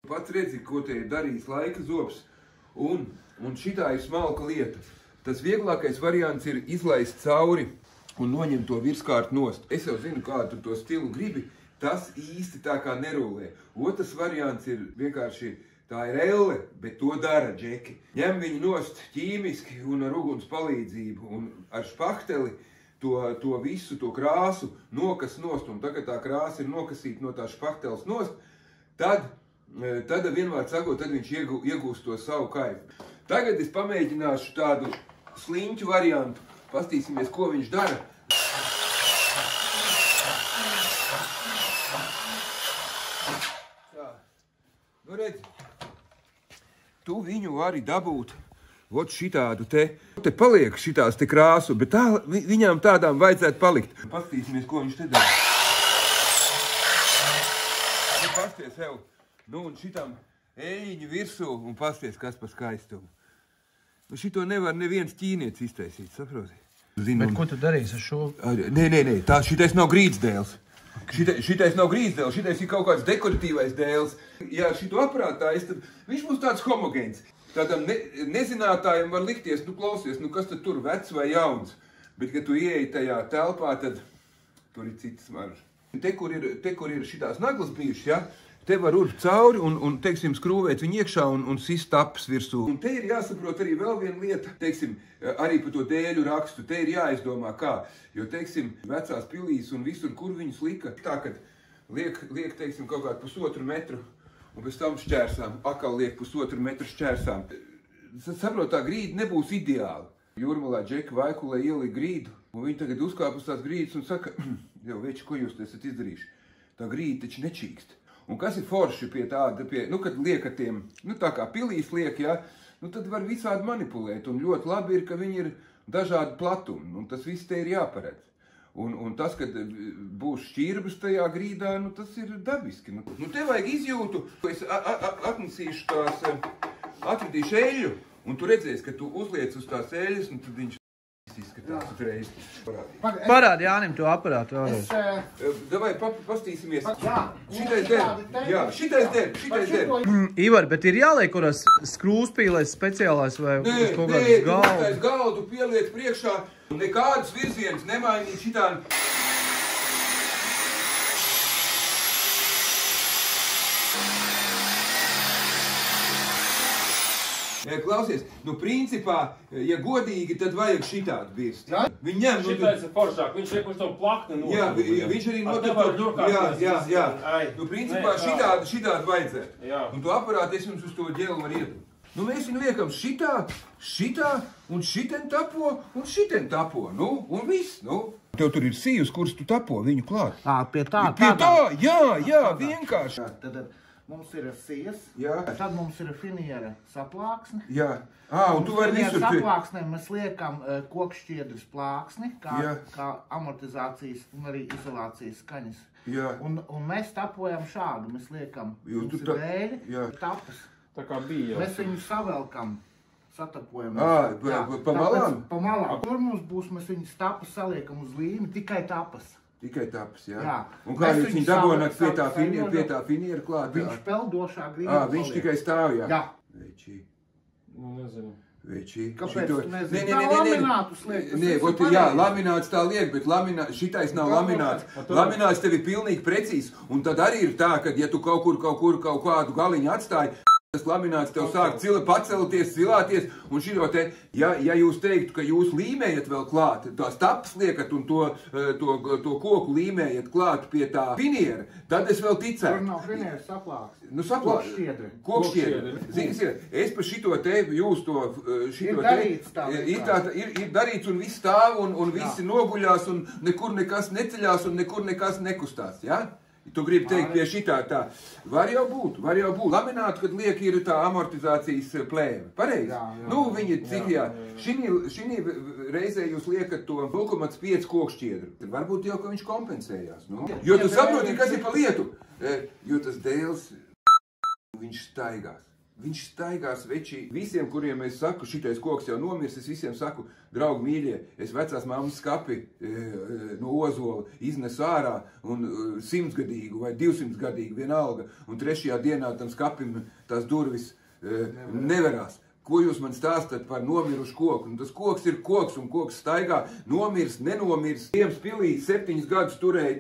Pats redzi, ko te ir darījis laika zobs, un šitā ir smalka lieta. Tas vieglākais variants ir izlaist cauri un noņemt to virskārtu nost. Es jau zinu, kādu tu to stilu gribi, tas īsti tā kā nerulē. Otrs variants ir vienkārši, tā ir elle, bet to dara džeki. Ņem viņu nost ķīmiski un ar uguns palīdzību, un ar špahteli to visu, to krāsu nokas nost, un tagad tā krāsa ir nokasīta no tā špahteles nost, tad vienmēr sakot, tad viņš iegūst to savu kaifu. Tagad es pamēģināšu tādu sliņķu variantu. Pastīsimies, ko viņš dara. Tā. Nu redzi, tu viņu vari dabūt vot šitādu te. Te paliek šitās te krāsu, bet viņām tādām vajadzētu palikt. Pastīsimies, ko viņš te dara. Nu, pasties sev. Nu, un šitam eļiņu virsū, un pasties, kas pa skaistumu. Nu, šito nevar neviens ķīnietis iztaisīt, saproti? Bet ko tu darīsi ar šo? Nē, šitais nav grīdsdēls. Šitais nav grīdsdēls, šitais ir kaut kāds dekoratīvais dēls. Ja šito aparātājs, tad viņš būs tāds homogēns. Tādam nezinātājiem var likties, nu klausies, nu kas tad tur vecs vai jauns. Bet, kad tu ieeji tajā telpā, tad tur ir citas maržas. Te, kur ir šitās naglas bijušas, ja? Te var urbt cauri un teiksim, skrūvēt viņu iekšā un sist tapas virsū. Un te ir jāsaprot arī vēl viena lieta, teiksim, arī par to dēļu rakstu. Te ir jāizdomā kā, jo, teiksim, vecās pilīs un visur, kur viņus lika. Tā, kad liek teiksim, kaut kādu 1,5 metru un pēc tam šķērsām, atkal liek 1,5 metru šķērsām. Saprot, tā grīda nebūs ideāla. Jūrmalā džeki Vaikulē ielika grīdu, un viņi tagad uzkāp uz tās grīdas un saka, jau veči, ko jūs esat izdarījuši? Tā grīda taču nečīkst. Un kas ir forši pie tāda, nu, kad liek ar tiem, nu, tā kā pilīs liek, ja, nu, tad var visādi manipulēt. Un ļoti labi ir, ka viņi ir dažādi platumi, un tas viss te ir jāparedz. Un tas, kad būs šķirbas tajā grīdā, nu, tas ir dabiski. Nu, te vajag izjūtu, es atnesīšu atvedīšu eļļu, un tu redzēsi, ka tu uzliec uz tās eļļas, un tad viņš izskatās uzreiz. Parādi Jānim to aparātu vēlreiz. Davai, pastīsimies. Šitais der. Šitais der. Ivar, bet ir jāliek kurās skrūspīlēs speciālais vai uz kaut kādas galdu? Nē, galdu pieliec priekšā. Nekādas virzienas nemainīt šitām. Klausies, nu principā, ja godīgi, tad vajag šitādu birst. Viņi ņem... Šitais ir foršāk, viņš liek uz to plakni no... Jā, viņš arī notiek... Jā. Nu principā šitādu vajadzētu. Un to aparātu es jums uz to ģelu var iedot. Nu mēs viņu liekam šitā, un šiten tapo, un šiten tapo. Nu, un viss, nu. Tev tur ir sījus, kurus tu tapo viņu klāt. Pie tā, jā, vienkārši. Tad mums ir sijas, tad mums ir finiera saplāksne. Jā. Un tu vari visur... Saplāksnē mēs liekam kokšķiedras plāksni, kā amortizācijas un arī izolācijas skaņas. Jā. Un mēs tapojam šādu, mēs liekam, mums ir dēļi, tapas. Tā kā bija jau. Mēs viņu savelkam, satapojam. Pa malām? Pa malām. Kur mums būs, mēs viņus tapas saliekam uz līmi, tikai tapas. Tikai tapas, jā. Jā. Un kā jūs viņu dabonāt pie tā finiera klāt? Viņš peldošā grīdā paliek. Viņš tikai stāv, jā? Jā. Veči. Nu, nezinu. Veči. Kāpēc tu nezinu? Tā laminātus liek. Jā, lamināts tā liek, bet šitais nav lamināts. Lamināts tev ir pilnīgi precīzi. Un tad arī ir tā, ka ja tu kaut kādu galiņu atstāji, tas lamināts tev sāk pacelties, cilāties, un šito te, ja jūs teiktu, ka jūs līmējat vēl klāt, tās tapas liekat un to koku līmējat klāt pie tā finiera, tad es vēl ticētu. Tur nav finiera saplāksne. Nu, saplāksne. Kokšķiedri. Ziniet, es pa šito te, jūs to, šito te, ir darīts un viss stāv un visi noguļās un nekur nekas neceļās un nekur nekas nekustās, ja? Tu gribi teikt pie šitā tā. Var jau būt. Laminātu, kad liek ir tā amortizācijas plēve. Pareizi? Nu, viņi cik jā. Šinī reizē jūs liekat to 0,5 kokšķiedru. Tad varbūt jau, ka viņš kompensējās. Nu? Jo tu saproti, kas ir pa lietu. Jo tas dēls, viņš staigās. viņš staigās večī. Visiem, kuriem es saku, šitais koks jau nomirs, es visiem saku, draugi mīļie, es vecās mammas skapi no Ozola iznesu ārā un 100-gadīgu vai 200-gadīgu vienalga, un 3. dienā tam skapim tās durvis neverās. Ko jūs man stāstat par nomirušu koku? Un tas koks ir koks, un koks staigā, nomirs, nenomirs. Tiems pilī 7 gadus turēja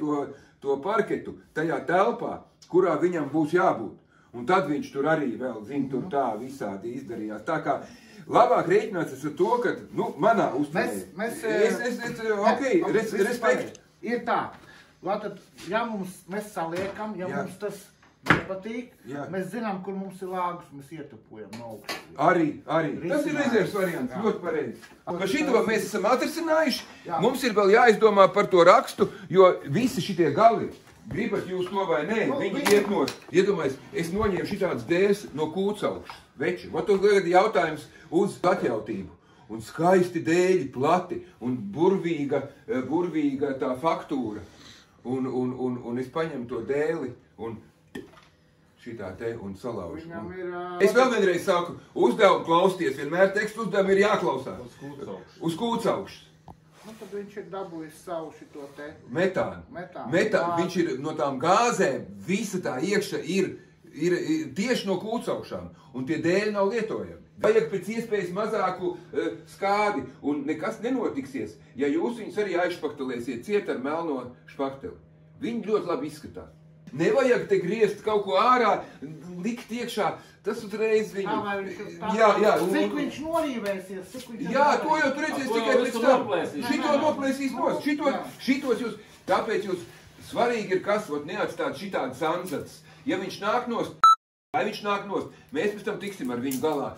to parketu tajā telpā, kurā viņam būs jābūt. Un tad viņš tur arī vēl, tur tā visādi izdarījās. Tā kā labāk rēķināties ar to, ka, manā uztverē. Respekt. Ir tā. Tātad, ja mēs saliekam, mums tas nepatīk, mēs zinām, kur mums ir lāgus, mēs ietupojam no augšas. Arī. Tas ir rezerves variants, ļoti pareizi. Par šito mēs esam atrisinājuši. Mums ir vēl jāizdomā par to rakstu, jo visi šitie gali, gribat jūs to vai nē, viņi iet no, iedomājies, es noņēmu šitādas dēļas no kūcaugšas, veči. Vat to tagad jautājums uz atjautību. Un skaisti dēļi, plati, un burvīga tā faktūra. Un es paņemu to dēli un šitā te un salaužu. Es vēl vienreiz saku, uzdevumu klausties, vienmēr tekstu uzdevumu ir jāklausās. Uz kūcaugšas. Tad viņš ir dabūjis savu šito te metānu. Viņš ir no tām gāzēm, visa tā iekša ir tieši no kūcaugšām, un tie dēļi nav lietojami. Vajag pēc iespējas mazāku skādi, un nekas nenotiksies, ja jūs viņus arī aizšpaktelēsiet ciet ar melno špakteli. Viņi ļoti labi izskatās. Nevajag te griezt kaut ko ārā, likt iekšā, tas uzreiz viņu... Cik viņš norīvēsies, cik viņš... Jā, to jau tu redzēs tikai pēc tam. Šito noplēsīs nost. Šitos jūs, tāpēc jūs svarīgi ir kas, neatstāt šitādas ansats. Ja viņš nāk nost, mēs pēc tam tiksim ar viņu galā.